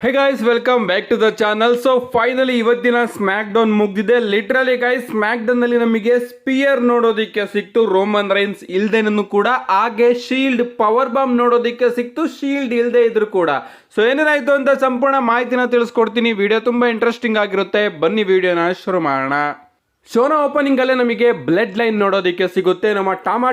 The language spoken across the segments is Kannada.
Hey guys welcome back to the channel. So finally ಇವತ್ತಿನ ಸ್ಮ್ಯಾಕ್ ಡೌನ್ ಮುಗ್ದಿದೆ. ಲಿಟ್ರಲಿ ಗೈಸ್ ಸ್ಮ್ಯಾಕ್ ಡೌನ್ ನಲ್ಲಿ ನಮಗೆ ಸ್ಪಿಯರ್ ನೋಡೋದಿಕ್ಕೆ ಸಿಕ್ತು, ರೋಮನ್ ರೈನ್ಸ್ ಇಲ್ದೇನೂ ಕೂಡ. ಹಾಗೆ ಶೀಲ್ಡ್ ಪವರ್ ಬಾಂಬ್ ನೋಡೋದಿಕ್ಕೆ ಸಿಕ್ತು, ಶೀಲ್ಡ್ ಇಲ್ದೇ ಇದ್ರು ಕೂಡ. ಸೊ ಏನೇನಾಯ್ತು ಅಂತ ಸಂಪೂರ್ಣ ಮಾಹಿತಿನ ತಿಳಿಸ್ಕೊಡ್ತೀನಿ. ವಿಡಿಯೋ ತುಂಬಾ ಇಂಟ್ರೆಸ್ಟಿಂಗ್ ಆಗಿರುತ್ತೆ, ಬನ್ನಿ ವಿಡಿಯೋನ ಶುರು ಮಾಡೋಣ. ಶೋನ ಓಪನಿಂಗ್ ಅಲ್ಲೇ ನಮಗೆ ಬ್ಲಡ್ ಲೈನ್ ನೋಡೋದಕ್ಕೆ ಸಿಗುತ್ತೆ. ನಮ್ಮ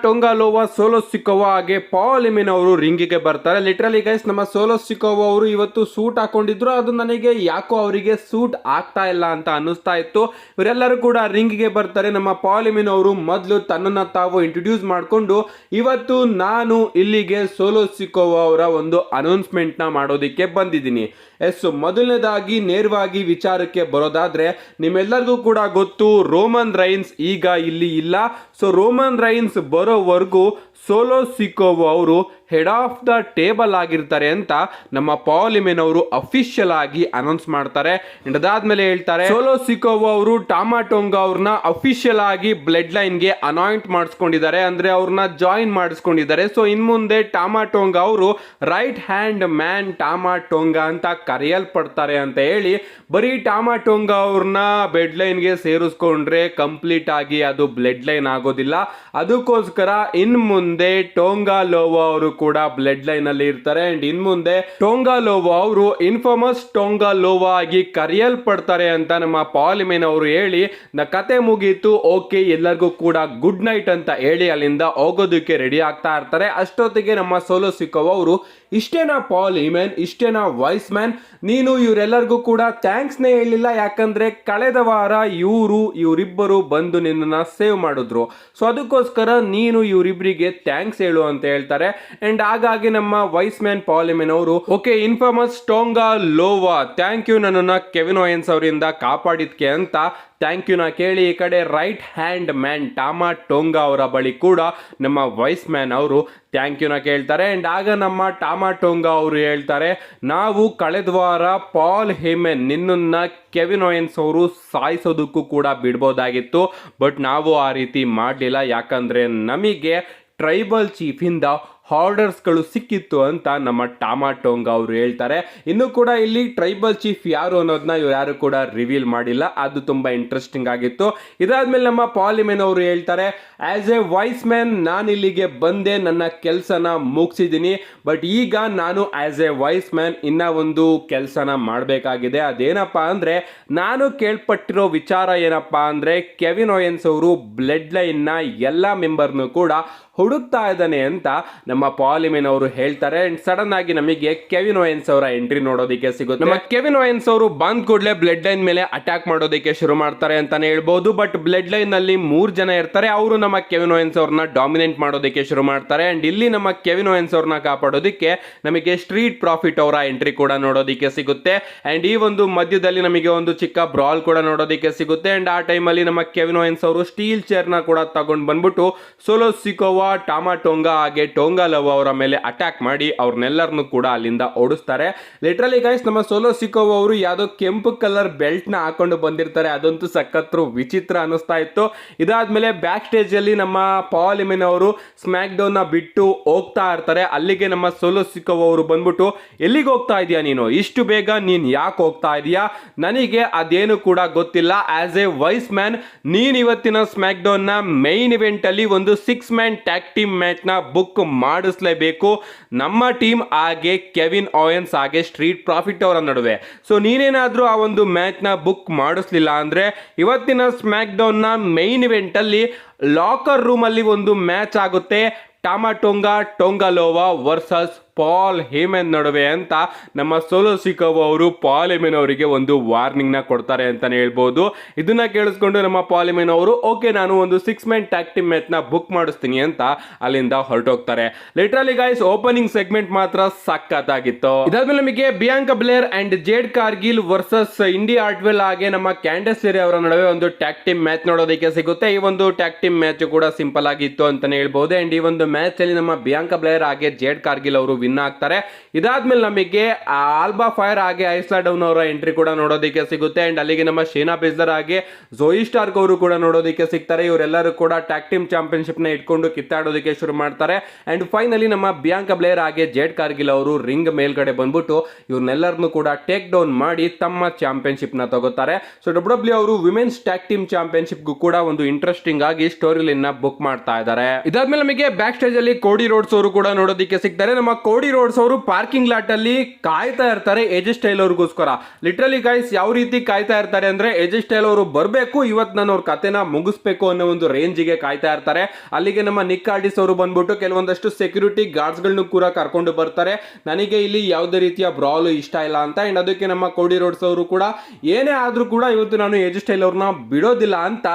ಟೊಂಗಾ ಲೋವಾ, ಸೋಲೋ ಸಿಕೋವಾ ಹಾಗೆ ಪಾಲ್ ಎಮಿನ್ ಅವರು ರಿಂಗಿಗೆ ಬರ್ತಾರೆ. ಲಿಟ್ರಲಿ ಗೈಸ್ ನಮ್ಮ ಸೋಲೋ ಸಿಕೋವಾ ಅವರು ಇವತ್ತು ಸೂಟ್ ಹಾಕೊಂಡಿದ್ರು, ಅದು ನನಗೆ ಯಾಕೋ ಅವರಿಗೆ ಸೂಟ್ ಆಗ್ತಾ ಇಲ್ಲ ಅಂತ ಅನ್ನಿಸ್ತಾ ಇತ್ತು. ಇವರೆಲ್ಲರೂ ಕೂಡ ರಿಂಗಿಗೆ ಬರ್ತಾರೆ. ನಮ್ಮ ಪಾಲ್ ಎಮಿನ್ ಅವರು ಮೊದಲು ತನ್ನನ್ನು ತಾವು ಇಂಟ್ರೊಡ್ಯೂಸ್ ಮಾಡಿಕೊಂಡು, ಇವತ್ತು ನಾನು ಇಲ್ಲಿಗೆ ಸೋಲೋ ಸಿಕೋವಾ ಅವರ ಒಂದು ಅನೌನ್ಸ್ಮೆಂಟ್ ನ ಮಾಡೋದಿಕ್ಕೆ ಬಂದಿದ್ದೀನಿ. ಮೊದಲನೇದಾಗಿ ನೇರವಾಗಿ ವಿಚಾರಕ್ಕೆ ಬರೋದಾದ್ರೆ, ನಿಮ್ಮೆಲ್ಲರಿಗೂ ಕೂಡ ಗೊತ್ತು ರೋಮನ್ ರೈನ್ಸ್ ಈಗ ಇಲ್ಲಿ ಇಲ್ಲ. ಸೊ ರೋಮನ್ ರೈನ್ಸ್ ಬರೋವರೆಗೂ ಸೋಲೋ ಸಿಕೋವಾ ಅವರು ಹೆಡ್ ಆಫ್ ದ ಟೇಬಲ್ ಆಗಿರ್ತಾರೆ ಅಂತ ನಮ್ಮ ಪಾಲ್ ಎಮಿನ್ ಅವರು ಅಫಿಷಿಯಲ್ ಆಗಿ ಅನೌನ್ಸ್ ಮಾಡ್ತಾರೆ. ಅದಾದ್ಮೇಲೆ ಹೇಳ್ತಾರೆ ಸೋಲೋ ಸಿಕೋವಾ ಅವರು ಟೊಂಗಾ ಅವ್ರನ್ನ ಅಫಿಷಿಯಲ್ ಆಗಿ ಬ್ಲಡ್ ಲೈನ್ಗೆ ಅನಾಯಿಂಟ್ ಮಾಡಿಸ್ಕೊಂಡಿದ್ದಾರೆ, ಅಂದ್ರೆ ಅವ್ರನ್ನ ಜಾಯಿನ್ ಮಾಡಿಸ್ಕೊಂಡಿದ್ದಾರೆ. ಸೊ ಇನ್ ಮುಂದೆ ಟೊಂಗಾ ಅವರು ರೈಟ್ ಹ್ಯಾಂಡ್ ಮ್ಯಾನ್ ಟೊಂಗಾ ಅಂತ ಕರೆಯಲ್ಪಡ್ತಾರೆ ಅಂತ ಹೇಳಿ, ಬರೀ ಟೊಂಗಾ ಅವ್ರನ್ನ ಬ್ಲಡ್ ಲೈನ್ಗೆ ಸೇರಿಸ್ಕೊಂಡ್ರೆ ಕಂಪ್ಲೀಟ್ ಆಗಿ ಅದು ಬ್ಲಡ್ ಲೈನ್ ಆಗೋದಿಲ್ಲ. ಅದಕ್ಕೋಸ್ಕರ ಇನ್ ಮುಂದೆ ಟೊಂಗಾ ಲೋವಾ ಅವರು ಕೂಡ ಬ್ಲಡ್ ಲೈನ್ ಅಲ್ಲಿ ಇರ್ತಾರೆ. ಅಂಡ್ ಇನ್ ಮುಂದೆ ಟೊಂಗಾ ಲೋವಾ ಅವರು ಇನ್ಫಾಮಸ್ ಟೊಂಗಾ ಲೋವಾ ಆಗಿ ಕರೆಯಲ್ಪಡ್ತಾರೆ ಅಂತ ನಮ್ಮ ಪಾಲ್ ಎಮಿನ್ ಅವರು ಹೇಳಿ, ಕತೆ ಮುಗೀತು, ಓಕೆ ಎಲ್ಲರಿಗೂ ಕೂಡ ಗುಡ್ ನೈಟ್ ಅಂತ ಹೇಳಿ ಅಲ್ಲಿಂದ ಹೋಗೋದಕ್ಕೆ ರೆಡಿ ಆಗ್ತಾ ಇರ್ತಾರೆ. ಅಷ್ಟೊತ್ತಿಗೆ ನಮ್ಮ ಸೋಲೋ ಸಿಕೋವಾ ಅವರು, ಇಷ್ಟೇನಾ ಪಾಲ್ ಎಮಿನ್, ಇಷ್ಟೇನಾ ವಾಯ್ಸ್ ಮ್ಯಾನ್, ನೀನು ಇವರೆಲ್ಲರಿಗೂ ಕೂಡ ಥ್ಯಾಂಕ್ಸ್ ನೇ ಹೇಳಿಲ್ಲ, ಯಾಕಂದ್ರೆ ಕಳೆದ ವಾರ ಇವರಿಬ್ಬರು ಬಂದು ನಿನ್ನನ್ನ ಸೇವ್ ಮಾಡಿದ್ರು. ಸೊ ಅದಕ್ಕೋಸ್ಕರ ನೀನು ಇವರಿಬ್ಬರಿಗೆ ಥ್ಯಾಂಕ್ಸ್ ಹೇಳು ಅಂತ ಹೇಳ್ತಾರೆ. ಅಂಡ್ ಹಾಗಾಗಿ ನಮ್ಮ ವೈಸ್ ಮ್ಯಾನ್ ಪಾಲ್ ಎಮಿನ್ ಅವರು, ಓಕೆ ಇನ್ಫಾಮಸ್ ಟೊಂಗಾ ಲೋವಾ, ಥ್ಯಾಂಕ್ ಯು ನನ್ನನ್ನ ಕೆವಿನ್ ಓಯನ್ಸ್ ಅವರಿಂದ ಕಾಪಾಡಿದ್ಕೆ ಅಂತ ಥ್ಯಾಂಕ್ ಯು ನ ಕೇಳಿ, ಈ ಕಡೆ ರೈಟ್ ಹ್ಯಾಂಡ್ ಮ್ಯಾನ್ ಟೊಂಗಾ ಅವರ ಬಳಿ ಕೂಡ ನಮ್ಮ ವೈಸ್ ಮ್ಯಾನ್ ಅವರು ಥ್ಯಾಂಕ್ ಯು ನ ಕೇಳ್ತಾರೆ. ಅಂಡ್ ಆಗ ನಮ್ಮ ಟೊಂಗಾ ಅವರು ಹೇಳ್ತಾರೆ, ನಾವು ಕಳೆದ ವಾರ ಪಾಲ್ ಎಮಿನ್ ನಿನ್ನನ್ನ ಕೆವಿನ್ ಓಯನ್ಸ್ ಅವರು ಸಾಯಿಸೋದಕ್ಕೂ ಕೂಡ ಬಿಡ್ಬೋದಾಗಿತ್ತು, ಬಟ್ ನಾವು ಆ ರೀತಿ ಮಾಡಲಿಲ್ಲ, ಯಾಕಂದ್ರೆ ನಮಗೆ ಟ್ರೈಬಲ್ ಚೀಫ್ ಇಂದ ಆರ್ಡರ್ಸ್ಗಳು ಸಿಕ್ಕಿತ್ತು ಅಂತ ನಮ್ಮ ಟೊಂಗಾ ಅವರು ಹೇಳ್ತಾರೆ. ಇನ್ನು ಕೂಡ ಇಲ್ಲಿ ಟ್ರೈಬಲ್ ಚೀಫ್ ಯಾರು ಅನ್ನೋದನ್ನ ಇವ್ರು ಯಾರು ಕೂಡ ರಿವೀಲ್ ಮಾಡಿಲ್ಲ, ಅದು ತುಂಬಾ ಇಂಟ್ರೆಸ್ಟಿಂಗ್ ಆಗಿತ್ತು. ಇದಾದ್ಮೇಲೆ ನಮ್ಮ ಪಾಲ್ ಎಮಿನ್ ಅವರು ಹೇಳ್ತಾರೆ, ಆಸ್ ಎ ವಾಯ್ಸ್ ಮ್ಯಾನ್ ನಾನು ಇಲ್ಲಿಗೆ ಬಂದೆ, ನನ್ನ ಕೆಲಸನ ಮುಗಿಸಿದ್ದೀನಿ, ಬಟ್ ಈಗ ನಾನು ಆಸ್ ಎ ವಾಯ್ಸ್ ಮ್ಯಾನ್ ಇನ್ನ ಒಂದು ಕೆಲಸನ ಮಾಡಬೇಕಾಗಿದೆ. ಅದೇನಪ್ಪಾ ಅಂದ್ರೆ, ನಾನು ಕೇಳ್ಪಟ್ಟಿರೋ ವಿಚಾರ ಏನಪ್ಪಾ ಅಂದ್ರೆ, ಕೆವಿನ್ ಓಯನ್ಸ್ ಅವರು ಬ್ಲಡ್ ಲೈನ್ ನ ಎಲ್ಲಾ ಮೆಂಬರ್ನು ಕೂಡ ಹುಡುಕ್ತಾ ಇದ್ದಾನೆ ಅಂತ ನಮ್ಮ ಪಾಲ್ ಎಮಿನ್ ಅವರು ಹೇಳ್ತಾರೆ. ಅಂಡ್ ಸಡನ್ ಆಗಿ ನಮಗೆ ಕೆವಿನ್ ಓಯನ್ಸ್ ಅವರ ಎಂಟ್ರಿ ನೋಡೋದಕ್ಕೆ ಸಿಗುತ್ತೆ. ನಮ್ಮ ಕೆವಿನ್ ಓಯನ್ಸ್ ಅವರು ಬಂದ್ ಕೂಡಲೇ ಬ್ಲಡ್ ಲೈನ್ ಮೇಲೆ ಅಟ್ಯಾಕ್ ಮಾಡೋದಕ್ಕೆ ಶುರು ಮಾಡ್ತಾರೆ ಅಂತಾನೆ ಹೇಳ್ಬಹುದು. ಬಟ್ ಬ್ಲಡ್ ಲೈನ್ ನಲ್ಲಿ 3 ಜನ ಇರ್ತಾರೆ, ಅವರು ನಮ್ಮ ಕೆವಿನ್ ಓಯನ್ಸ್ ಅವ್ರನ್ನ ಡಾಮಿನೇಟ್ ಮಾಡೋದಕ್ಕೆ ಶುರು ಮಾಡ್ತಾರೆ. ಅಂಡ್ ಇಲ್ಲಿ ನಮ್ಮ ಕೆವಿನ್ ಓಯನ್ಸ್ ಅವ್ರನ್ನ ಕಾಪಾಡೋದಕ್ಕೆ ನಮಗೆ ಸ್ಟ್ರೀಟ್ ಪ್ರಾಫಿಟ್ ಅವರ ಎಂಟ್ರಿ ಕೂಡ ನೋಡೋದಕ್ಕೆ ಸಿಗುತ್ತೆ. ಅಂಡ್ ಈ ಒಂದು ಮಧ್ಯದಲ್ಲಿ ನಮಗೆ ಒಂದು ಚಿಕ್ಕ ಬ್ರಾಲ್ ಕೂಡ ನೋಡೋದಕ್ಕೆ ಸಿಗುತ್ತೆ. ಅಂಡ್ ಆ ಟೈಮಲ್ಲಿ ನಮ್ಮ ಕೆವಿನ್ ಓಯನ್ಸ್ ಅವರು ಸ್ಟೀಲ್ ಚೇರ್ ನ ಕೂಡ ತಗೊಂಡ್ ಬಂದ್ಬಿಟ್ಟು ಸೋಲೋ ಸಿಕೋವಾ, ಟೊಂಗಾ ಹಾಗೆ ಟೊಂಗಾ ಲೋವಾ ಅವರ ಮೇಲೆ ಅಟ್ಯಾಕ್ ಮಾಡಿ ಅವ್ರನ್ನೆಲ್ಲರನ್ನು ಕೂಡ ಅಲ್ಲಿಂದ ಓಡಿಸ್ತಾರೆ. ಲಿಟ್ರಲಿ ಗೈಸ್ ನಮ್ಮ ಸೋಲೋ ಸಿಕೋವಾ ಅವರು ಯಾವ್ದೋ ಕೆಂಪು ಕಲರ್ ಬೆಲ್ಟ್ ನ ಹಾಕೊಂಡು ಬಂದಿರ್ತಾರೆ, ಅದಂತೂ ಸಖತ್ರು ವಿಚಿತ್ರ ಅನಿಸ್ತಾ ಇತ್ತು. ಇದಾದ್ಮೇಲೆ ಬ್ಯಾಕ್ ಸ್ಟೇಜ್ ಅಲ್ಲಿ ನಮ್ಮ ಪಾಲ್ ಎಮಿನ್ ಅವರು ಸ್ಮ್ಯಾಕ್ ಡೌನ್ ನ ಬಿಟ್ಟು ಹೋಗ್ತಾ ಇರ್ತಾರೆ. ಅಲ್ಲಿಗೆ ನಮ್ಮ ಸೋಲೋ ಸಿಕೋವಾ ಅವರು ಬಂದ್ಬಿಟ್ಟು, ಎಲ್ಲಿಗೆ ಹೋಗ್ತಾ ಇದೀಯಾ ನೀನು, ಇಷ್ಟು ಬೇಗ ನೀನ್ ಯಾಕೆ ಹೋಗ್ತಾ ಇದೀಯಾ, ನನಗೆ ಅದೇನು ಕೂಡ ಗೊತ್ತಿಲ್ಲ, ಆಸ್ ಎ ವೈಸ್ ಮ್ಯಾನ್ ನೀನ್ ಇವತ್ತಿನ ಸ್ಮ್ಯಾಕ್ ಡೌನ್ ನ ಮೈನ್ ಇವೆಂಟ್ ಅಲ್ಲಿ ಒಂದು 6 ಮ್ಯಾನ್ ಟ್ಯಾಗ್ ಟೀಮ್ ಮ್ಯಾಚ್ ನ ಬುಕ್ ಮಾಡಿಸ್ಲೇಬೇಕು, ನಮ್ಮ ಟೀಮ್ ಹಾಗೆ ಕೆವಿನ್ ಓಯನ್ಸ್ ಹಾಗೆ ಸ್ಟ್ರೀಟ್ ಪ್ರಾಫಿಟ್ ಅವರ ನಡುವೆ. ಸೊ ನೀನೇನಾದ್ರೂ ಆ ಒಂದು ಮ್ಯಾಚ್ ನ ಬುಕ್ ಮಾಡಿಸ್ಲಿಲ್ಲ ಅಂದ್ರೆ ಇವತ್ತಿನ ಸ್ಮ್ಯಾಕ್ ಡೌನ್ ನ ಮೈನ್ ಇವೆಂಟ್ ಅಲ್ಲಿ ಲಾಕರ್ ರೂಮ್ ಅಲ್ಲಿ ಒಂದು ಮ್ಯಾಚ್ ಆಗುತ್ತೆ, ಟೊಂಗಾ ಲೋವಾ ವರ್ಸಸ್ ಪಾಲ್ ಎಮಿನ್ ನಡುವೆ ಅಂತ ನಮ್ಮ ಸೋಲೋ ಸಿಕೋವಾ ಅವರು ಪಾಲ್ ಎಮಿನ್ ಅವರಿಗೆ ಒಂದು ವಾರ್ನಿಂಗ್ ನ ಕೊಡ್ತಾರೆ ಅಂತಾನೆ ಹೇಳ್ಬೋದು. ಇದನ್ನ ಕೇಳಿಸ್ಕೊಂಡು ನಮ್ಮ ಪಾಲ್ ಎಮಿನ್ ಅವರು, ಓಕೆ ನಾನು ಒಂದು 6 ಮ್ಯಾನ್ ಟ್ಯಾಗ್ ಟೀಮ್ ಮ್ಯಾಚ್ ನ ಬುಕ್ ಮಾಡಿಸ್ತೀನಿ ಅಂತ ಅಲ್ಲಿಂದ ಹೊರಟೋಗ್ತಾರೆ. ಲಿಟ್ರಲಿ ಗೈಸ್ ಓಪನಿಂಗ್ ಸೆಗ್ಮೆಂಟ್ ಮಾತ್ರ ಸಖತ್ತಾಗಿತ್ತು. ಇದಾದ್ಮೇಲೆ ನಮಗೆ Bianca Belair and Jade Cargill versus Indi Hartwell ಹಾಗೆ ನಮ್ಮ ಕ್ಯಾಂಡಸ್ ಲೆರೇ ಅವರ ನಡುವೆ ಒಂದು ಟ್ಯಾಗ್ ಟೀಮ್ ಮ್ಯಾಚ್ ನೋಡೋದಕ್ಕೆ ಸಿಗುತ್ತೆ. ಈ ಒಂದು ಟ್ಯಾಗ್ ಟೀಮ್ ಮ್ಯಾಚ್ ಕೂಡ ಸಿಂಪಲ್ ಆಗಿತ್ತು ಅಂತಾನೆ ಹೇಳ್ಬಹುದು. ಅಂಡ್ ಈ ಒಂದು ಮ್ಯಾಚ್ ಅಲ್ಲಿ ನಮ್ಮ ಬಿಯಾಂಕಾ ಬ್ಲೇರ್ ಹಾಗೆ ಜೇಡ್ ಕಾರ್ಗಿಲ್ ಅವರು ವಿನ್ ಆಗ್ತಾರೆ. ಇದಾದ್ಮೇಲೆ ನಮಗೆ ಆಲ್ಬಾ ಫೈರ್ ಹಾಗೆ ಐಸ್ಲಾ ಡೌನ್ ಅವರ ಎಂಟ್ರಿ ಕೂಡ ನೋಡೋದಕ್ಕೆ ಸಿಗುತ್ತೆ. ಅಂಡ್ ಅಲ್ಲಿಗೆ ನಮ್ಮ ಶೇನಾ ಬೇಸ್ಲರ್ ಹಾಗೆ ಝೋಯಿ ಸ್ಟಾರ್ಕ್ ಅವರು ಕೂಡ ನೋಡೋದಕ್ಕೆ ಸಿಗ್ತಾರೆ. ಇವರೆಲ್ಲರೂ ಕೂಡ ಟ್ಯಾಗ್ ಟೀಮ್ ಚಾಂಪಿಯನ್ಶಿಪ್ ನ ಇಟ್ಕೊಂಡು ಕಿತ್ತಾಡೋದಕ್ಕೆ ಶುರು ಮಾಡ್ತಾರೆ. ಅಂಡ್ ಫೈನಲಿ ನಮ್ಮ ಬಿಯಾಂಕಾ ಬ್ಲೇರ್ ಹಾಗೆ ಜೇಡ್ ಕಾರ್ಗಿಲ್ ಅವರು ರಿಂಗ್ ಮೇಲ್ಗಡೆ ಬಂದ್ಬಿಟ್ಟು ಇವ್ರನ್ನೆಲ್ಲರನ್ನು ಕೂಡ ಟೇಕ್ ಡೌನ್ ಮಾಡಿ ತಮ್ಮ ಚಾಂಪಿಯನ್ಶಿಪ್ ನ ತಗೋತಾರೆ. ಸೊ ಡಬ್ಲ್ಯೂ ಅವರು ವಿಮೆನ್ಸ್ ಟ್ಯಾಗ್ ಟೀಮ್ ಚಾಂಪಿಯನ್ಶಿಪ್ ಕೂಡ ಒಂದು ಇಂಟ್ರೆಸ್ಟಿಂಗ್ ಆಗಿ ಸ್ಟೋರಿ ಲೈನ್ ನ ಬುಕ್ ಮಾಡ್ತಾ ಇದ್ದಾರೆ. ಇದಾದ್ಮೇಲೆ ನಮಗೆ ಬ್ಯಾಕ್ ಸ್ಟೇಜ್ ಅಲ್ಲಿ ಕೋಡಿ ರೋಡ್ಸ್ ಅವರು ಕೂಡ ನೋಡೋದಕ್ಕೆ ಸಿಗ್ತಾರೆ. ನಮ್ಮ ಕೋಡಿ ರೋಡ್ಸ್ ಅವರು ಪಾರ್ಕಿಂಗ್ ಲಾಟ್ ಅಲ್ಲಿ ಕಾಯ್ತಾ ಇರ್ತಾರೆ ಎಜೆ ಸ್ಟೈಲ್ ಅವ್ರಿಗೋಸ್ಕರ. ಲಿಟ್ರಲಿ ಗೈಸ್ ಯಾವ ರೀತಿ ಕಾಯ್ತಾ ಇರ್ತಾರೆ ಅಂದ್ರೆ ಎಜೆ ಸ್ಟೈಲ್ ಅವರು ಬರಬೇಕು, ಇವತ್ತು ನಾನು ಅವ್ರ ಕತೆನ ಮುಗಿಸ್ಬೇಕು ಅನ್ನೋ ಒಂದು ರೇಂಜ್ ಗೆ ಕಾಯ್ತಾ ಇರ್ತಾರೆ. ಅಲ್ಲಿಗೆ ನಮ್ಮ ನಿಕ್ ಆರ್ಡಿಸ್ ಅವರು ಬಂದ್ಬಿಟ್ಟು ಕೆಲವೊಂದಷ್ಟು ಸೆಕ್ಯೂರಿಟಿ ಗಾರ್ಡ್ಸ್ ಗಳನ್ನೂ ಕೂಡ ಕರ್ಕೊಂಡು ಬರ್ತಾರೆ. ನನಗೆ ಇಲ್ಲಿ ಯಾವುದೇ ರೀತಿಯ ಬ್ರಾಲ್ ಇಷ್ಟ ಇಲ್ಲ ಅಂತ. ಅಂಡ್ ಅದಕ್ಕೆ ನಮ್ಮ ಕೋಡಿ ರೋಡ್ಸ್ ಅವರು ಕೂಡ ಏನೇ ಆದ್ರೂ ಕೂಡ ಇವತ್ತು ನಾನು ಎಜೆ ಸ್ಟೈಲ್ ಅವ್ರನ್ನ ಬಿಡೋದಿಲ್ಲ ಅಂತ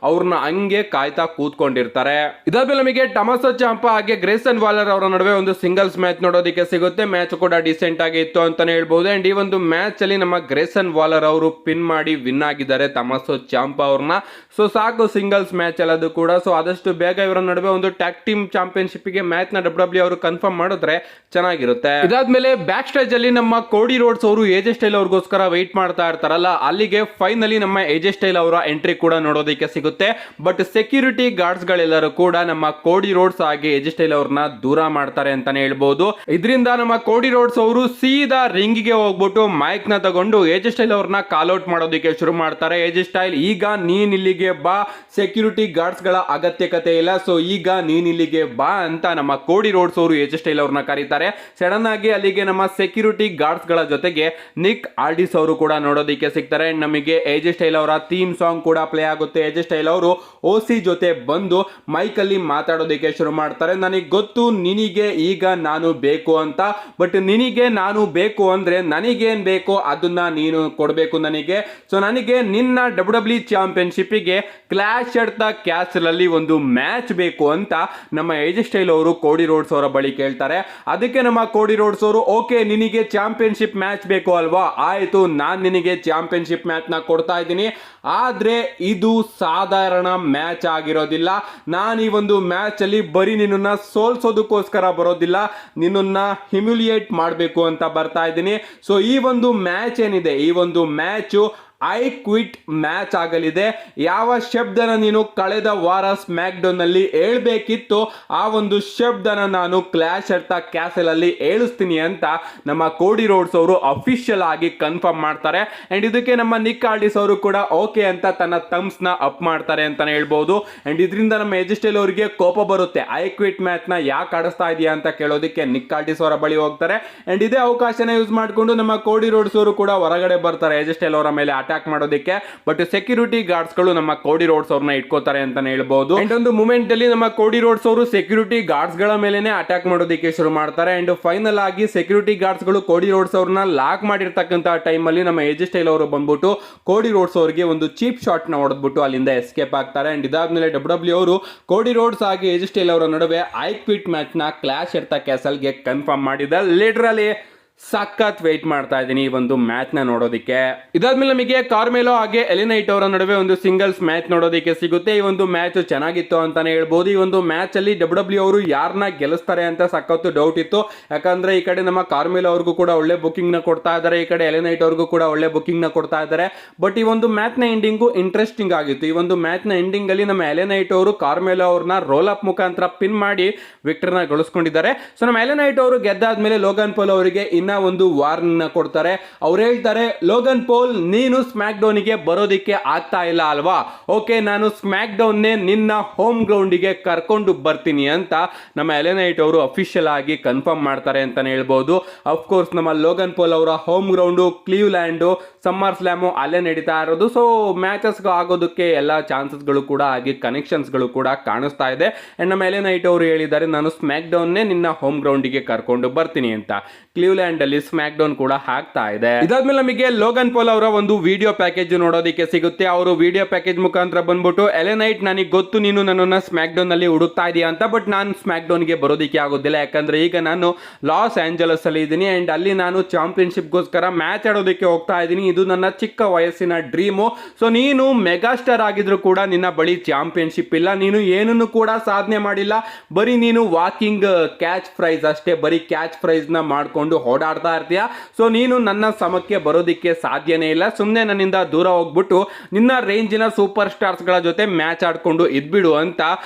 ಅವ್ರನ್ನ ಹಂಗೆ ಕಾಯ್ತಾ ಕೂತ್ಕೊಂಡಿರ್ತಾರೆ. ಇದಾದ್ಮೇಲೆ ನಮಗೆ ಟಮಾಸೋ ಚಾಂಪಾ ಹಾಗೆ ಗ್ರೇಸನ್ ವಾಲರ್ ಅವರ ನಡುವೆ ಒಂದು ಸಿಂಗಲ್ಸ್ ಮ್ಯಾಚ್ ನೋಡೋದಕ್ಕೆ ಸಿಗುತ್ತೆ. ಮ್ಯಾಚ್ ಕೂಡ ಡಿಸೆಂಟ್ ಆಗಿ ಇತ್ತು ಅಂತಾನೆ ಹೇಳ್ಬಹುದು. ಅಂಡ್ ಈ ಒಂದು ಮ್ಯಾಚ್ ಅಲ್ಲಿ ನಮ್ಮ ಗ್ರೇಸನ್ ವಾಲರ್ ಅವರು ಪಿನ್ ಮಾಡಿ ವಿನ್ ಆಗಿದ್ದಾರೆ ಟಮಾಸೋ ಚಾಂಪಾ ಅವ್ರನ್ನ. ಸೊ ಸಾಕು ಸಿಂಗಲ್ಸ್ ಮ್ಯಾಚ್ ಎಲ್ಲದು ಕೂಡ. ಸೊ ಆದಷ್ಟು ಬೇಗ ಇವರ ನಡುವೆ ಒಂದು ಟ್ಯಾಗ್ ಟೀಮ್ ಚಾಂಪಿಯನ್ಶಿಪ್ ಗೆ ಮ್ಯಾಚ್ ನ ಡಬ್ಲ್ಯೂ ಅವರು ಕನ್ಫರ್ಮ್ ಮಾಡಿದ್ರೆ ಚೆನ್ನಾಗಿರುತ್ತೆ. ಇದಾದ್ಮೇಲೆ ಬ್ಯಾಕ್ ಸ್ಟೇಜ್ ಅಲ್ಲಿ ನಮ್ಮ ಕೋಡಿ ರೋಡ್ಸ್ ಅವರು ಎಜೆ ಸ್ಟೈಲ್ ಅವ್ರಿಗೋಸ್ಕರ ವೆಯ್ಟ್ ಮಾಡ್ತಾ ಇರ್ತಾರಲ್ಲ, ಅಲ್ಲಿಗೆ ಫೈನಲಿ ನಮ್ಮ ಎಜೆ ಸ್ಟೈಲ್ ಅವರ ಎಂಟ್ರಿ ಕೂಡ ನೋಡೋದಕ್ಕೆ ಸಿಗುತ್ತೆ. ಬಟ್ ಸೆಕ್ಯೂರಿಟಿ ಗಾರ್ಡ್ಸ್ ಗಳೆಲ್ಲರೂ ಕೂಡ ನಮ್ಮ ಕೋಡಿ ರೋಡ್ಸ್ ಹಾಗೆ ಎಜೆ ಸ್ಟೈಲ್ ಅವ್ರನ್ನ ದೂರ ಮಾಡ್ತಾರೆ ಅಂತಾನೆ ಹೇಳ್ಬಹುದು. ಇದರಿಂದ ನಮ್ಮ ಕೋಡಿ ರೋಡ್ಸ್ ಅವರು ಸೀದಾ ರಿಂಗ್ ಗೆ ಹೋಗ್ಬಿಟ್ಟು ಮೈಕ್ ನ ತಗೊಂಡು ಎಜೆ ಸ್ಟೈಲ್ ಅವ್ರನ್ನ ಕಾಲ್ ಔಟ್ ಮಾಡೋದಕ್ಕೆ ಶುರು ಮಾಡ್ತಾರೆ. ಎಜೆ ಸ್ಟೈಲ್ ಈಗ ನೀನ್ ಇಲ್ಲಿಗೆ ಬಾ, ಸೆಕ್ಯೂರಿಟಿ ಗಾರ್ಡ್ಸ್ ಗಳ ಅಗತ್ಯಕತೆ ಇಲ್ಲ, ಸೊ ಈಗ ನೀನ್ ಇಲ್ಲಿಗೆ ಬಾ ಅಂತ ನಮ್ಮ ಕೋಡಿ ರೋಡ್ಸ್ ಅವರು ಎಜೆ ಸ್ಟೈಲ್ ಅವ್ರನ್ನ ಕರೀತಾರೆ. ಸಡನ್ ಆಗಿ ಅಲ್ಲಿಗೆ ನಮ್ಮ ಸೆಕ್ಯೂರಿಟಿ ಗಾರ್ಡ್ಸ್ ಗಳ ಜೊತೆಗೆ ನಿಕ್ ಆರ್ಡಿಸ್ ಅವರು ಕೂಡ ನೋಡೋದಕ್ಕೆ ಸಿಗ್ತಾರೆ. ನಮಗೆ ಎಜೆ ಸ್ಟೈಲ್ ಅವರ ಥೀಮ್ ಸಾಂಗ್ ಕೂಡ ಪ್ಲೇ ಆಗುತ್ತೆ. ಎಜೆ ಸ್ಟೈಲ್ ಅವರು ಓಸಿ ಜೊತೆ ಬಂದು ಮೈಕ್ ಅಲ್ಲಿ ಮಾತಾಡೋದಕ್ಕೆ ಶುರು ಮಾಡ್ತಾರೆ. ನನಗೆ ಗೊತ್ತು ನಿನಗೆ ಈಗ ನಾನು ಬೇಕು ಅಂತ, ಬಟ್ ನಿನಗೆ ನಾನು ಬೇಕು ಅಂದ್ರೆ ನನಗೇನ್ ಬೇಕೋ ಅದನ್ನ ನೀನು ಕೊಡಬೇಕು ನನಗೆ. ಸೊ ನನಗೆ ನಿನ್ನ ಡಬ್ಲ್ಯೂ ಚಾಂಪಿಯನ್ಶಿಪ್ ಗೆ ಕ್ಲಾಶ್ ಅಟ್ ದ ಕ್ಯಾಸಲ್ ಅಲ್ಲಿ ಒಂದು ಮ್ಯಾಚ್ ಬೇಕು ಅಂತ ನಮ್ಮ ಎಜೆ ಸ್ಟೈಲ್ ಅವರು ಕೋಡಿ ರೋಡ್ಸ್ ಅವರ ಬಳಿ ಕೇಳ್ತಾರೆ. ಅದಕ್ಕೆ ನಮ್ಮ ಕೋಡಿ ರೋಡ್ಸ್ ಅವರು ಓಕೆ ನಿನಗೆ ಚಾಂಪಿಯನ್ಶಿಪ್ ಮ್ಯಾಚ್ ಬೇಕು ಅಲ್ವಾ, ಆಯ್ತು ನಾನ್ ನಿನಗೆ ಚಾಂಪಿಯನ್ಶಿಪ್ ಮ್ಯಾಚ್ ನ ಕೊಡ್ತಾ ಇದ್ದೀನಿ, ಆದ್ರೆ ಇದು ಸಾಧಾರಣ ಮ್ಯಾಚ್ ಆಗಿರೋದಿಲ್ಲ. ನಾನು ಈ ಒಂದು ಮ್ಯಾಚ್ ಅಲ್ಲಿ ಬರೀ ನಿನ್ನನ್ನ ಸೋಲ್ಸೋದಕ್ಕೋಸ್ಕರ ಬರೋದಿಲ್ಲ, ನಿನ್ನನ್ನ ಹ್ಯುಮಿಲಿಯೇಟ್ ಮಾಡಬೇಕು ಅಂತ ಬರ್ತಾ ಇದ್ದೀನಿ. ಸೊ ಈ ಒಂದು ಮ್ಯಾಚ್ ಏನಿದೆ, ಈ ಒಂದು ಮ್ಯಾಚ್ ಐ ಕ್ವಿಟ್ ಮ್ಯಾಚ್ ಆಗಲಿದೆ. ಯಾವ ಶಬ್ದನ ನೀನು ಕಳೆದ ವಾರ ಸ್ಮ್ಯಾಕ್ ಡೌನ್ ಅಲ್ಲಿ ಹೇಳ್ಬೇಕಿತ್ತು ಆ ಒಂದು ಶಬ್ದನ ನಾನು ಕ್ಲಾಶ್ ಅಟ್ ದ ಕ್ಯಾಸಲ್ ಅಲ್ಲಿ ಹೇಳಿಸ್ತೀನಿ ಅಂತ ನಮ್ಮ ಕೋಡಿ ರೋಡ್ಸ್ ಅವರು ಅಫಿಷಿಯಲ್ ಆಗಿ ಕನ್ಫರ್ಮ್ ಮಾಡ್ತಾರೆ. ಅಂಡ್ ಇದಕ್ಕೆ ನಮ್ಮ ನಿಕ್ ಆರ್ಡಿಸ್ ಅವರು ಕೂಡ ಓಕೆ ಅಂತ ತನ್ನ ಥಮ್ಸ್ ನ ಅಪ್ ಮಾಡ್ತಾರೆ ಅಂತಾನೆ ಹೇಳ್ಬಹುದು. ಅಂಡ್ ಇದರಿಂದ ನಮ್ಮ ಎಜೆ ಸ್ಟೈಲ್ ಅವರಿಗೆ ಕೋಪ ಬರುತ್ತೆ. ಐ ಕ್ವಿಟ್ ಮ್ಯಾಚ್ ನ ಯಾಕೆ ಆಡಿಸ್ತಾ ಇದೆಯಾ ಅಂತ ಕೇಳೋದಕ್ಕೆ ನಿಕ್ ಆರ್ಡಿಸ್ ಅವರ ಬಳಿ ಹೋಗ್ತಾರೆ. ಅಂಡ್ ಇದೇ ಅವಕಾಶನ ಯೂಸ್ ಮಾಡಿಕೊಂಡು ನಮ್ಮ ಕೋಡಿ ರೋಡ್ಸ್ ಅವರು ಕೂಡ ಹೊರಗಡೆ ಬರ್ತಾರೆ ಎಜೆ ಸ್ಟೈಲ್ ಅವರ ಮೇಲೆ ಅಟ್ಯಾಕ್ ಮಾಡೋದಕ್ಕೆ. ಬಟ್ ಸೆಕ್ಯೂರಿಟಿ ಗಾರ್ಡ್ಸ್ ಗಳು ನಮ್ಮ ಕೋಡಿ ರೋಡ್ಸ್ ಅವ್ರನ್ನ ಇಟ್ಕೋತಾರೆ ಅಂತಾನೆ ಹೇಳ್ಬಹುದು. ಅಂಡ್ ಒಂದು ಮೂಮೆಂಟ್ ಅಲ್ಲಿ ನಮ್ಮ ಕೋಡಿ ರೋಡ್ಸ್ ಅವರು ಸೆಕ್ಯೂರಿಟಿ ಗಾರ್ಡ್ಸ್ ಗಳ ಮೇಲೆನೆ ಅಟ್ಯಾಕ್ ಮಾಡೋದಕ್ಕೆ ಶುರು ಮಾಡ್ತಾರೆ. ಅಂಡ್ ಫೈನಲ್ ಆಗಿ ಸೆಕ್ಯೂರಿಟಿ ಗಾರ್ಡ್ಸ್ ಗಳು ಕೋಡಿ ರೋಡ್ಸ್ ಅವ್ರನ್ನ ಲಾಕ್ ಮಾಡಿರ್ತಕ್ಕಂತ ಟೈಮ್ ಅಲ್ಲಿ ನಮ್ಮ ಎಜೆ ಸ್ಟೈಲ್ ಅವರು ಬಂದ್ಬಿಟ್ಟು ಕೋಡಿ ರೋಡ್ಸ್ ಅವರಿಗೆ ಒಂದು ಚೀಪ್ ಶಾಟ್ ನ ಹೊಡೆದ್ಬಿಟ್ಟು ಅಲ್ಲಿಂದ ಎಸ್ಕೇಪ್ ಆಗ್ತಾರೆ. ಅಂಡ್ ಇದಾದ್ಮೇಲೆ ಡಬ್ಲ್ಯೂ ಅವರು ಕೋಡಿ ರೋಡ್ಸ್ ಹಾಗೆ ಎಜೆ ಸ್ಟೈಲ್ ಅವರ ನಡುವೆ ಐ ಕ್ವಿಟ್ ಮ್ಯಾಚ್ ನ ಕ್ಲಾಶ್ ಎಟ್ ದ ಕ್ಯಾಸಲ್ ಗೆ ಕನ್ಫರ್ಮ್ ಮಾಡಿದ. ಲಿಟರಲಿ ಸಖತ್ ವೆಯ್ಟ್ ಮಾಡ್ತಾ ಇದ್ದೀನಿ ಈ ಒಂದು ಮ್ಯಾಚ್ ನ ನೋಡೋದಕ್ಕೆ. ಇದಾದ್ಮೇಲೆ ನಮಗೆ ಕಾರ್ಮೆಲೋ ಹಾಗೆ ಎಲಿನೈಟ್ ಅವರ ನಡುವೆ ಒಂದು ಸಿಂಗಲ್ಸ್ ಮ್ಯಾಚ್ ನೋಡೋದಕ್ಕೆ ಸಿಗುತ್ತೆ. ಈ ಒಂದು ಮ್ಯಾಚ್ ಚೆನ್ನಾಗಿತ್ತು ಅಂತಾನೆ ಹೇಳ್ಬೋದು. ಈ ಒಂದು ಮ್ಯಾಚ್ ಅಲ್ಲಿ ಡಬ್ಲ್ಯೂ ಅವರು ಯಾರನ್ನ ಗೆಲ್ಲಿಸ್ತಾರೆ ಅಂತ ಸಖತ್ತು ಡೌಟ್ ಇತ್ತು. ಯಾಕಂದ್ರೆ ಈ ಕಡೆ ನಮ್ಮ ಕಾರ್ಮೆಲೋ ಅವ್ರಿಗೂ ಕೂಡ ಒಳ್ಳೆ ಬುಕಿಂಗ್ ನ ಕೊಡ್ತಾ ಇದ್ದಾರೆ, ಈ ಕಡೆ ಎಲಿನೈಟ್ ಅವ್ರಿಗೂ ಕೂಡ ಒಳ್ಳೆ ಬುಕಿಂಗ್ ನ ಕೊಡ್ತಾ ಇದ್ದಾರೆ. ಬಟ್ ಈ ಒಂದು ಮ್ಯಾಚ್ ನ ಎಂಡಿಂಗು ಇಂಟ್ರೆಸ್ಟಿಂಗ್ ಆಗಿತ್ತು. ಈ ಒಂದು ಮ್ಯಾಚ್ ನ ಎಂಡಿಂಗ್ ಅಲ್ಲಿ ನಮ್ಮ ಎಲಿನೈಟ್ ಅವರು ಕಾರ್ಮೆಲೋ ಅವ್ರನ್ನ ರೋಲ್ ಅಪ್ ಮುಖಾಂತರ ಪಿನ್ ಮಾಡಿ ವಿಕ್ಟರ್ ನ ಗಳಿಸ್ಕೊಂಡಿದ್ದಾರೆ. ಸೊ ನಮ್ಮ ಎಲಿನೈಟ್ ಅವರು ಗೆದ್ದಾದ್ಮೇಲೆ ಲೋಗನ್ ಪೋಲ್ ಅವರಿಗೆ ಒಂದು ವಾರ್ನಿಂಗ್ ನ ಕೊಡ್ತಾರೆ. ಅವ್ರು ಹೇಳ್ತಾರೆ, ಲೋಗನ್ ಪೋಲ್ ನೀನು ಸ್ಮ್ಯಾಕ್ ಡೌನ್ ಗೆ ಬರೋದಿಕ್ಕೆ ಆಗ್ತಾ ಇಲ್ಲ ಅಲ್ವಾ, ಓಕೆ ನಾನು ಸ್ಮ್ಯಾಕ್ ಡೌನ್ ನಿನ್ನ ಹೋಮ್ ಗ್ರೌಂಡ್ ಗೆ ಕರ್ಕೊಂಡು ಬರ್ತೀನಿ ಅಂತ ನಮ್ಮ ಎಲಿನೈಟ್ ಅವರು ಅಫಿಷಿಯಲ್ ಆಗಿ ಕನ್ಫರ್ಮ್ ಮಾಡ್ತಾರೆ ಅಂತಾನೆ ಹೇಳ್ಬಹುದು. ಅಫ್ಕೋರ್ಸ್ ನಮ್ಮ ಲೋಗನ್ ಪೋಲ್ ಅವರ ಹೋಮ್ ಗ್ರೌಂಡ್ ಕ್ಲೀವ್ಲ್ಯಾಂಡ್, ಸಮ್ಮರ್ ಸ್ಲಾಮು ಅಲ್ಲೇ ನಡೀತಾ ಇರೋದು. ಸೊ ಮ್ಯಾಚಸ್ ಆಗೋದಕ್ಕೆ ಎಲ್ಲ ಚಾನ್ಸಸ್ ಗಳು ಕೂಡ ಹಾಗೆ ಕನೆಕ್ಷನ್ಸ್ ಗಳು ಕೂಡ ಕಾಣಿಸ್ತಾ ಇದೆ. ಅಂಡ್ ನಮ್ಮ ಎಲಿನೈಟ್ ಅವರು ಹೇಳಿದ್ದಾರೆ, ನಾನು ಸ್ಮ್ಯಾಕ್ ಡೌನ್ ನಿನ್ನ ಹೋಮ್ ಗ್ರೌಂಡ್ ಗೆ ಕರ್ಕೊಂಡು ಬರ್ತೀನಿ ಅಂತ. ಕ್ಲೀವ್ಲ್ಯಾಂಡ್ ಅಲ್ಲಿ ಸ್ಮ್ಯಾಕ್ ಡೌನ್ ಕೂಡ ಆಗ್ತಾ ಇದೆ. ಇದಾದ್ಮೇಲೆ ನಮಗೆ ಲೋಗನ್ ಪಾಲ್ ಅವರ ಒಂದು ವಿಡಿಯೋ ಪ್ಯಾಕೇಜ್ ನೋಡೋದಕ್ಕೆ ಸಿಗುತ್ತೆ. ಅವರು ವಿಡಿಯೋ ಪ್ಯಾಕೇಜ್ ಮುಖಾಂತರ ಬಂದ್ಬಿಟ್ಟು ಎಲೆನೈಟ್ ನನಗೆ ಗೊತ್ತು ನೀನು ನನ್ನನ್ನು ಸ್ಮ್ಯಾಕ್ ಡೌನ್ ಅಲ್ಲಿ ಹುಡುಕ್ತಾ ಇದೀಯ ಅಂತ, ಬಟ್ ನಾನು ಸ್ಮ್ಯಾಕ್ ಡೌನ್ಗೆ ಬರೋದಕ್ಕೆ ಆಗೋದಿಲ್ಲ ಯಾಕಂದ್ರೆ ಈಗ ನಾನು ಲಾಸ್ ಆಂಜಲಸ್ ಅಲ್ಲಿ ಇದ್ದೀನಿ ಅಂಡ್ ಅಲ್ಲಿ ನಾನು ಚಾಂಪಿಯನ್ಶಿಪ್ಗೋಸ್ಕರ ಮ್ಯಾಚ್ ಆಡೋದಕ್ಕೆ ಹೋಗ್ತಾ ಇದ್ದೀನಿ. ಇದು ನನ್ನ ಚಿಕ್ಕ ವಯಸ್ಸಿನ ಡ್ರೀಮು. ಸೊ ನೀನು ಮೆಗಾಸ್ಟಾರ್ ಆಗಿದ್ರು ಕೂಡ ನಿನ್ನ ಬಳಿ ಚಾಂಪಿಯನ್ಶಿಪ್ ಇಲ್ಲ, ನೀನು ಏನನ್ನು ಕೂಡ ಸಾಧನೆ ಮಾಡಿಲ್ಲ, ಬರೀ ನೀನು ವಾಕಿಂಗ್ ಕ್ಯಾಚ್ ಪ್ರೈಸ್ ಅಷ್ಟೇ, ಬರೀ ಕ್ಯಾಚ್ ಪ್ರೈಸ್ ನ ಮಾಡ್ಕೊಂಡು ಓಡಾಡ್ತಾ ಇರ್ತೀಯ. ಸೊ ನೀನು ನನ್ನ ಸಮಕ್ಕೆ ಬರೋದಿಕ್ಕೆ ಸಾಧ್ಯನೇ ಇಲ್ಲ, ಸುಮ್ಮನೆ ನನ್ನಿಂದ ದೂರ ಹೋಗ್ಬಿಟ್ಟು ನಿನ್ನ ರೇಂಜಿನ ಸೂಪರ್ ಸ್ಟಾರ್ಸ್ ಗಳ ಜೊತೆ ಮ್ಯಾಚ್ ಆಡ್ಕೊಂಡು ಇದ್ಬಿಡು ಅಂತ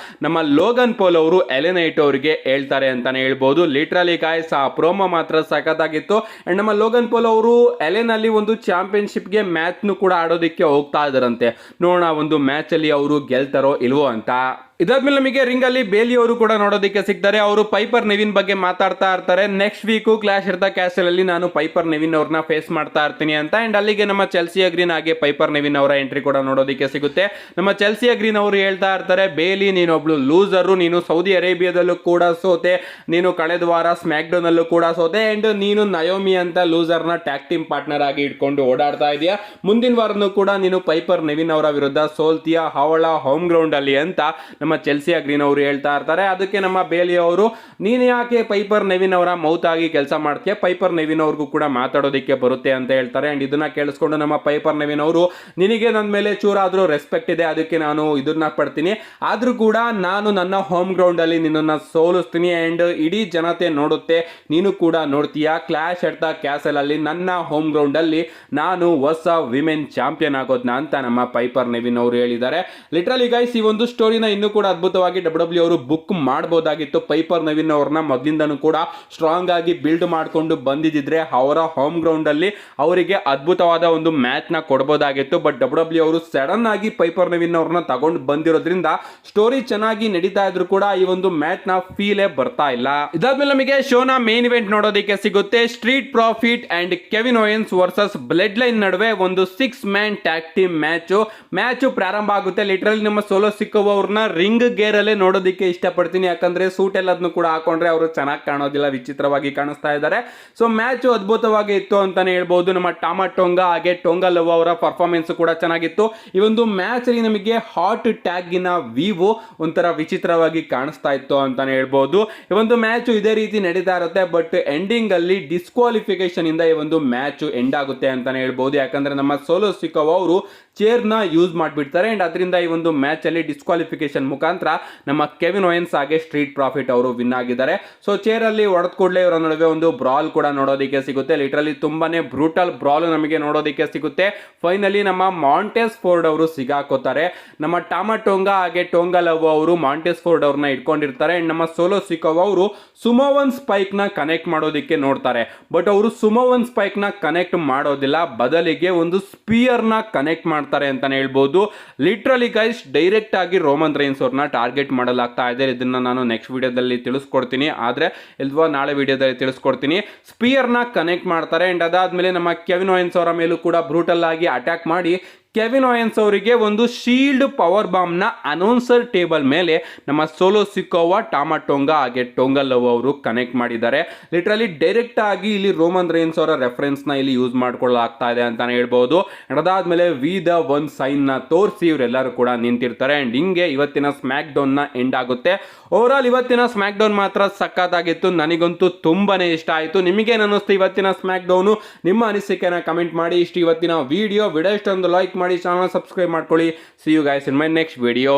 ನಮ್ಮ ಲೋಗನ್ ಪಾಲ್ ಅವರು ಎಲೆನೈಟ್ ಅವರಿಗೆ ಹೇಳ್ತಾರೆ ಅಂತಾನೆ ಹೇಳ್ಬೋದು. ಲಿಟ್ರಲಿ ಗಾಯ್ಸ್ ಆ ಪ್ರೋಮೋ ಮಾತ್ರ ಸಖತ್ತಾಗಿತ್ತು. ಅಂಡ್ ನಮ್ಮ ಲೋಗನ್ ಪಾಲ್ ಅವರು ಎಲೆನಲ್ಲಿ ಒಂದು ಚಾಂಪಿಯನ್ಶಿಪ್ಗೆ ಮ್ಯಾಚ್ ನು ಕೂಡ ಆಡೋದಕ್ಕೆ ಹೋಗ್ತಾ ಇದಾರಂತೆ. ನೋಡೋಣ ಒಂದು ಮ್ಯಾಚ್ ಅಲ್ಲಿ ಅವರು ಗೆಲ್ತಾರೋ ಇಲ್ವೋ ಅಂತ. ಇದಾದ್ಮೇಲೆ ನಮಗೆ ರಿಂಗ್ ಅಲ್ಲಿ ಬೇಲಿ ಅವರು ಕೂಡ ನೋಡೋದಕ್ಕೆ ಸಿಗ್ತಾರೆ. ಅವರು ಪೈಪರ್ ನೆವಿನ್ ಬಗ್ಗೆ ಮಾತಾಡ್ತಾ ಇರ್ತಾರೆ. ನೆಕ್ಸ್ಟ್ ವೀಕು ಕ್ಲಾಶ್ ಇರ್ತಾ ಕ್ಯಾಸಲ್ ಅಲ್ಲಿ ನಾನು ಪೈಪರ್ ನೆವಿನ್ ಅವ್ರನ್ನ ಫೇಸ್ ಮಾಡ್ತಾ ಇರ್ತೀನಿ ಅಂತ. ಅಂಡ್ ಅಲ್ಲಿಗೆ ನಮ್ಮ ಚೆಲ್ಸಿಯಾ ಗ್ರೀನ್ ಹಾಗೆ ಪೈಪರ್ ನೆವಿನ್ ಅವರ ಎಂಟ್ರಿ ಕೂಡ ನೋಡೋದಕ್ಕೆ ಸಿಗುತ್ತೆ. ನಮ್ಮ ಚೆಲ್ಸಿಯಾ ಗ್ರೀನ್ ಅವರು ಹೇಳ್ತಾ ಇರ್ತಾರೆ, ಬೇಲಿ ನೀನೊಬ್ಳು ಲೂಸರು, ನೀನು ಸೌದಿ ಅರೇಬಿಯಾದಲ್ಲೂ ಕೂಡ ಸೋತೆ, ನೀನು ಕಳೆದ ವಾರ ಸ್ಮ್ಯಾಕ್ ಡೌನ್ ಅಲ್ಲೂ ಕೂಡ ಸೋತೆ, ಅಂಡ್ ನೀನು ನಯೋಮಿ ಅಂತ ಲೂಸರ್ ನ ಟ್ಯಾಗ್ ಟೀಮ್ ಪಾರ್ಟ್ನರ್ ಆಗಿ ಇಟ್ಕೊಂಡು ಓಡಾಡ್ತಾ ಇದೆಯಾ. ಮುಂದಿನ ವಾರನೂ ಕೂಡ ನೀನು ಪೈಪರ್ ನೆವಿನ್ ಅವರ ವಿರುದ್ಧ ಸೋಲ್ತೀಯಾ ಅವಳ ಹೋಮ್ ಗ್ರೌಂಡ್ ಅಲ್ಲಿ ಅಂತ ನಮ್ಮ ಚೆಲ್ಸಿಯಾ ಗ್ರೀನ್ ಅವರು ಹೇಳ್ತಾ ಇರ್ತಾರೆ. ಅದಕ್ಕೆ ನಮ್ಮ ಬೇಲಿ ಅವರು ನೀನು ಯಾಕೆ ಪೈಪರ್ ನೆವಿನ್ ಅವರ ಮೌತ್ ಆಗಿ ಕೆಲಸ ಮಾಡ್ತೀಯ, ಪೈಪರ್ ನೆವಿನ್ ಅವ್ರಿಗೂ ಕೂಡ ಮಾತಾಡೋದಕ್ಕೆ ಬರುತ್ತೆ ಅಂತ ಹೇಳ್ತಾರೆ. ಅಂಡ್ ಇದನ್ನ ಕೇಳಿಸ್ಕೊಂಡು ನಮ್ಮ ಪೈಪರ್ ನೆವಿನ್ ಅವರು ನಿನಗೆ ನನ್ನ ಮೇಲೆ ಚೂರಾದ್ರೂ ರೆಸ್ಪೆಕ್ಟ್ ಇದೆ, ಅದಕ್ಕೆ ನಾನು ಇದನ್ನ ಪಡ್ತೀನಿ, ಆದ್ರೂ ಕೂಡ ನಾನು ನನ್ನ ಹೋಮ್ ಗ್ರೌಂಡ್ ಅಲ್ಲಿ ನಿನ್ನನ್ನು ಸೋಲಿಸ್ತೀನಿ ಅಂಡ್ ಇಡೀ ಜನತೆ ನೋಡುತ್ತೆ, ನೀನು ಕೂಡ ನೋಡ್ತೀಯಾ, ಕ್ಲಾಶ್ ಎಟ್ ದ ಕ್ಯಾಸಲ್ ಅಲ್ಲಿ ನನ್ನ ಹೋಮ್ ಗ್ರೌಂಡ್ ಅಲ್ಲಿ ನಾನು ಹೊಸ ವಿಮೆನ್ ಚಾಂಪಿಯನ್ ಆಗೋದ್ನ ಅಂತ ನಮ್ಮ ಪೈಪರ್ ನೆವಿನ್ ಅವರು ಹೇಳಿದ್ದಾರೆ. ಲಿಟ್ರಲಿ ಗೈಸ್ ಈ ಒಂದು ಸ್ಟೋರಿನ ಇನ್ನೂ ಕೂಡ ಅದ್ಭುತವಾಗಿ ಡಬ್ಲ್ಯೂ ಅವರು ಬುಕ್ ಮಾಡಬಹುದಾಗಿತ್ತು. ಪೈಪರ್ ನೆವಿನ್ ಅವ್ರನ್ನ ಮೊದಲಿಂದನೂ ಕೂಡ ಸ್ಟ್ರಾಂಗ್ ಆಗಿ ಬಿಲ್ಡ್ ಮಾಡಿಕೊಂಡು ಬಂದಿದ್ರೆ ಅವರ ಹೋಮ್ ಗ್ರೌಂಡ್ ಅಲ್ಲಿ ಅವರಿಗೆ ಅದ್ಭುತವಾದ ಒಂದು ಮ್ಯಾಚ್ ನ ಕೊಡಬಹುದಾಗಿತ್ತು. ಬಟ್ ಡಬ್ಲ್ಯೂ ಅವರು ಸಡನ್ ಆಗಿ ಪೈಪರ್ ನೆವಿನ್ ಅವ್ರನ್ನ ತಗೊಂಡು ಬಂದಿರೋದ್ರಿಂದ ಸ್ಟೋರಿ ಚೆನ್ನಾಗಿ ನಡೀತಾ ಇದ್ರು ಕೂಡ ಈ ಒಂದು ಮ್ಯಾಚ್ ನ ಫೀಲೇ ಬರ್ತಾ ಇಲ್ಲ. ಇದಾದ್ಮೇಲೆ ನಮಗೆ ಶೋನ ಮೇನ್ ಇವೆಂಟ್ ನೋಡೋದಕ್ಕೆ ಸಿಗುತ್ತೆ. Street profit and Kevin Owens versus bloodline ನಡುವೆ ಒಂದು 6 ಮ್ಯಾನ್ ಟ್ಯಾಗ್ ಟೀಮ್ ಮ್ಯಾಚ್ ಪ್ರಾರಂಭ ಆಗುತ್ತೆ. ಲಿಟರಲಿ ನಮ್ಮ ಸೋಲೋ ಸಿಕ್ಕೋ ಅವ್ರನ್ನ ರಿಂಗ್ ಗೇರ್ ಅಲ್ಲೇ ನೋಡೋದಕ್ಕೆ ಇಷ್ಟಪಡ್ತೀನಿ, ಯಾಕಂದ್ರೆ ಸೂಟ್ ಎಲ್ಲದನ್ನು ಕೂಡ ಹಾಕೊಂಡ್ರೆ ಅವರು ಚೆನ್ನಾಗಿ ಕಾಣೋದಿಲ್ಲ, ವಿಚಿತ್ರವಾಗಿ ಕಾಣಿಸ್ತಾ ಇದ್ದಾರೆ. ಸೊ ಮ್ಯಾಚ್ ಅದ್ಭುತವಾಗಿ ಇತ್ತು ಅಂತಾನೆ ಹೇಳ್ಬಹುದು. ನಮ್ಮ ಟಾಮಾ ಟೊಂಗಾ ಹಾಗೆ ಟೊಂಗಾ ಲವ್ ಅವರ ಪರ್ಫಾರ್ಮೆನ್ಸ್ ಕೂಡ ಚೆನ್ನಾಗಿತ್ತು. ಈ ಒಂದು ಮ್ಯಾಚ್ ಅಲ್ಲಿ ನಮಗೆ ಹಾಟ್ ಟ್ಯಾಗ್ ನ ವಿವೋ ಒಂಥರ ವಿಚಿತ್ರವಾಗಿ ಕಾಣಿಸ್ತಾ ಇತ್ತು ಅಂತಾನೆ ಹೇಳ್ಬಹುದು. ಈ ಒಂದು ಮ್ಯಾಚ್ ಇದೇ ರೀತಿ ನಡೀತಾ ಇರುತ್ತೆ, ಬಟ್ ಎಂಡಿಂಗ್ ಅಲ್ಲಿ ಡಿಸ್ಕ್ವಾಲಿಫಿಕೇಶನ್ ಇಂದ ಈ ಒಂದು ಮ್ಯಾಚ್ ಎಂಡ್ ಆಗುತ್ತೆ ಅಂತಾನೆ ಹೇಳ್ಬಹುದು. ಯಾಕಂದ್ರೆ ನಮ್ಮ ಸೋಲೋ ಸಿಕ್ಕೋ ಅವರು ಚೇರ್ ನ ಯೂಸ್ ಮಾಡಿಬಿಡ್ತಾರೆ ಅಂಡ್ ಅದರಿಂದ ಈ ಒಂದು ಮ್ಯಾಚ್ ಅಲ್ಲಿ ಡಿಸ್ಕ್ವಾಲಿಫಿಕೇಶನ್ ಮುಖಾಂತರ ನಮ್ಮ ಕೆವಿನ್ ಓಯನ್ಸ್ ಹಾಗೆ ಸ್ಟ್ರೀಟ್ ಪ್ರಾಫಿಟ್ ಅವರು ವಿನ್ ಆಗಿದ್ದಾರೆ. ಸೊ ಚೇರ್ ಅಲ್ಲಿ ಹೊಡೆದ ಕೂಡಲೇ ಇವರ ನಡುವೆ ಒಂದು ಬ್ರಾಲ್ ಕೂಡ ನೋಡೋದಕ್ಕೆ ಸಿಗುತ್ತೆ. ಲಿಟರಲಿ ತುಂಬಾನೇ ಬ್ರೂಟಲ್ ಬ್ರಾಲ್ ನಮಗೆ ನೋಡೋದಕ್ಕೆ ಸಿಗುತ್ತೆ. ಫೈನಲಿ ನಮ್ಮ ಮಾಂಟೆಸ್ ಫೋರ್ಡ್ ಅವರು ಸಿಗಾಕೋತಾರೆ. ನಮ್ಮ ಟಾಮಾ ಟೊಂಗಾ ಹಾಗೆ ಟೊಂಗಾ ಲವ್ ಅವರು ಮಾಂಟೆಸ್ ಫೋರ್ಡ್ ಅವ್ರನ್ನ ಇಟ್ಕೊಂಡಿರ್ತಾರೆ ಅಂಡ್ ನಮ್ಮ ಸೋಲೋ ಸಿಕೋವ್ ಅವರು ಸುಮೋವನ್ ಸ್ಪೈಕ್ ನ ಕನೆಕ್ಟ್ ಮಾಡೋದಕ್ಕೆ ನೋಡ್ತಾರೆ. ಬಟ್ ಅವರು ಸುಮೋವನ್ ಸ್ಪೈಕ್ ನ ಕನೆಕ್ಟ್ ಮಾಡೋದಿಲ್ಲ, ಬದಲಿಗೆ ಒಂದು ಸ್ಪಿಯರ್ ನ ಕನೆಕ್ಟ್ ಮಾಡ್ತಾರೆ ಅಂತಾನೆ ಹೇಳ್ಬೋದು. ಲಿಟ್ರಲಿ ಗೈಸ್ ಡೈರೆಕ್ಟ್ ಆಗಿ ರೋಮನ್ ರೈನ್ಸ್ ಅವ್ರನ್ನ ಟಾರ್ಗೆಟ್ ಮಾಡಲಾಗ್ತಾ ಇದೆ. ಇದನ್ನ ನಾನು ನೆಕ್ಸ್ಟ್ ವಿಡಿಯೋದಲ್ಲಿ ತಿಳಿಸ್ಕೊಡ್ತೀನಿ, ಆದ್ರೆ ಇಲ್ವಾ ನಾಳೆ ವಿಡಿಯೋದಲ್ಲಿ ತಿಳಿಸ್ಕೊಡ್ತೀನಿ. ಸ್ಪಿಯರ್ ನ ಕನೆಕ್ಟ್ ಮಾಡ್ತಾರೆ ಅಂಡ್ ಅದಾದ್ಮೇಲೆ ನಮ್ಮ ಕೆವಿನ್ ಓಯನ್ಸ್ ಅವರ ಮೇಲೂ ಕೂಡ ಬ್ರೂಟಲ್ ಆಗಿ ಅಟ್ಯಾಕ್ ಮಾಡಿ ಕೆವಿನ್ ಓಯನ್ಸ್ ಅವರಿಗೆ ಒಂದು ಶೀಲ್ಡ್ ಪವರ್ ಬಾಂಬ್ ನ ಅನೌನ್ಸರ್ ಟೇಬಲ್ ಮೇಲೆ ನಮ್ಮ ಸೋಲೋ ಸಿಕೋವಾ ಟಾಮಾ ಟೊಂಗಾ ಹಾಗೆ ಟೊಂಗಾ ಲವ್ ಅವರು ಕನೆಕ್ಟ್ ಮಾಡಿದ್ದಾರೆ. ಲಿಟರಲಿ ಡೈರೆಕ್ಟ್ ಆಗಿ ಇಲ್ಲಿ ರೋಮನ್ ರೈನ್ಸ್ ಅವರ ರೆಫರೆನ್ಸ್ ನ ಇಲ್ಲಿ ಯೂಸ್ ಮಾಡ್ಕೊಳ್ಳಲಾಗ್ತಾ ಇದೆ ಅಂತಾನೆ ಹೇಳ್ಬಹುದು. ಅದಾದ್ಮೇಲೆ ವಿ ದ ಒನ್ ಸೈನ್ ನ ತೋರಿಸಿ ಇವರೆಲ್ಲರೂ ಕೂಡ ನಿಂತಿರ್ತಾರೆ ಅಂಡ್ ಹಿಂಗೆ ಇವತ್ತಿನ ಸ್ಮ್ಯಾಕ್ ಡೌನ್ ನ ಎಂಡ್ ಆಗುತ್ತೆ. ಓವರ್ ಆಲ್ ಇವತ್ತಿನ ಸ್ಮ್ಯಾಕ್ ಡೌನ್ ಮಾತ್ರ ಸಖತ್ತಾಗಿತ್ತು, ನನಗಂತೂ ತುಂಬಾನೇ ಇಷ್ಟ ಆಯಿತು. ನಿಮಗೇನು ಅನ್ನಿಸ್ತು ಇವತ್ತಿನ ಸ್ಮ್ಯಾಕ್ ಡೌನ್? ನಿಮ್ಮ ಅನಿಸಿಕೆನ ಕಮೆಂಟ್ ಮಾಡಿ. ಇಷ್ಟು ಇವತ್ತಿನ ವಿಡಿಯೋ ಇಷ್ಟೊಂದು ಲೈಕ್ ಮಾಡಿ, ಚಾನಲ್ ಸಬ್ಸ್ಕ್ರೈಬ್ ಮಾಡ್ಕೊಳ್ಳಿ. See you guys in my next video.